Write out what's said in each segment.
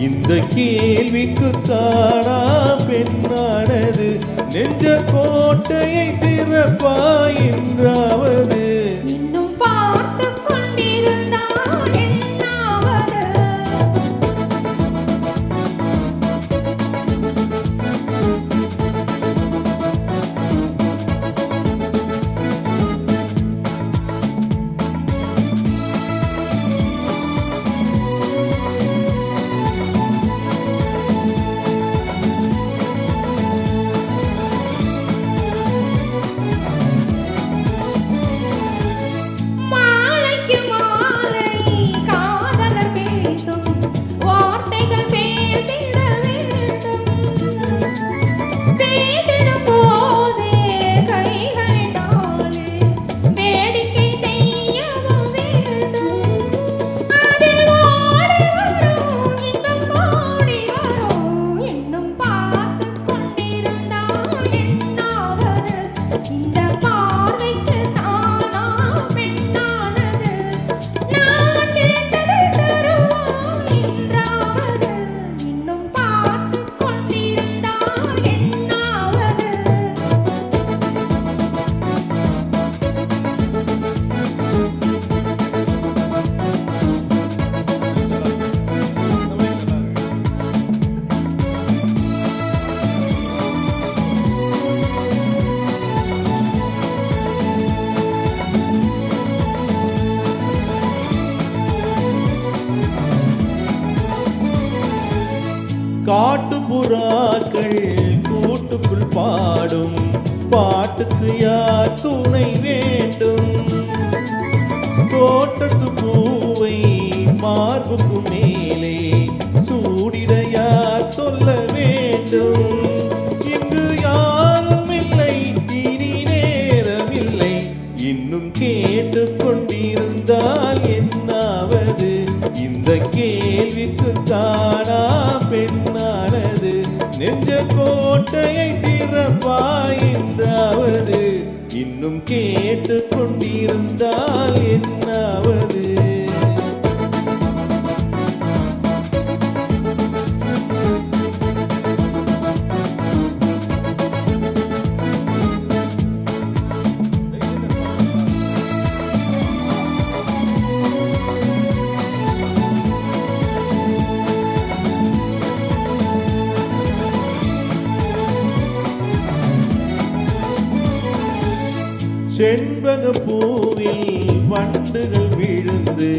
இந்த கேள்விக்கு தானா பெண்ணானது நெஞ்ச கோட்டையை திறப்பாய் என்றாவது இன்னும் பார்த்து கொண்டிருந்தால் என்னாவது காட்டுப்புறாக்கள் கூட்டுக்குள் பாடும் பாட்டுக்கு யார் துணை வேண்டும் தோட்டத்து பூவை மார்புக்கு மேலே சூடிட யார் சொல்ல வேண்டும் இங்கு யாரும் இல்லை இனி நேரமில்லை இன்னும் கேட்டு கொண்டிருந்தால் என்னாவது இந்த கேள்விக்கு தானா பெண்ணானது நெஞ்ச கோட்டையை திறப்பாய் என்றாவது இன்னும் கேட்டு கொண்டிருந்தால் என்னாவது செண்பக பூவில் வண்டுகள் விழுந்து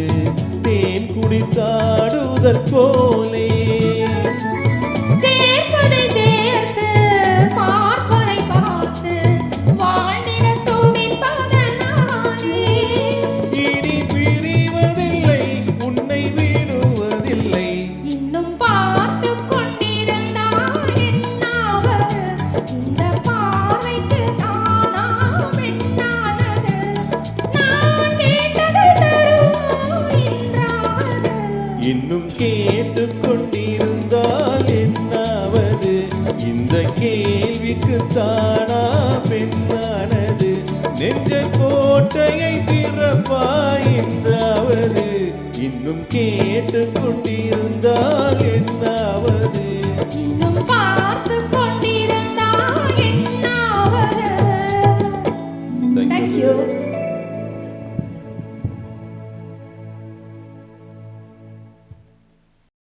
தேன் குடித்தாடுதல் போலே சேர்ப்பதை சேர்த்து பார்ப்பதை பார்த்து வாழ்ந்திட துடிப்பதனாலே இனி பிரிவதில்லை உன்னை விடுவதில்லை இன்னும் பார்த்து கொண்டிருந்தால் என்னாவது இந்த பார்வைக்கு தானா பெண்ணானது நான் கேட்டது தருவோம் என்றாவது இன்னும் கேட்டு கொண்டிருந்தால் என்னாவது இந்த கேள்விக்கு தானா பெண்ணானது நெஞ்ச கோட்டையை திறப்பாய் என்றாவது இன்னும் கேட்டு கொண்டிருந்தால்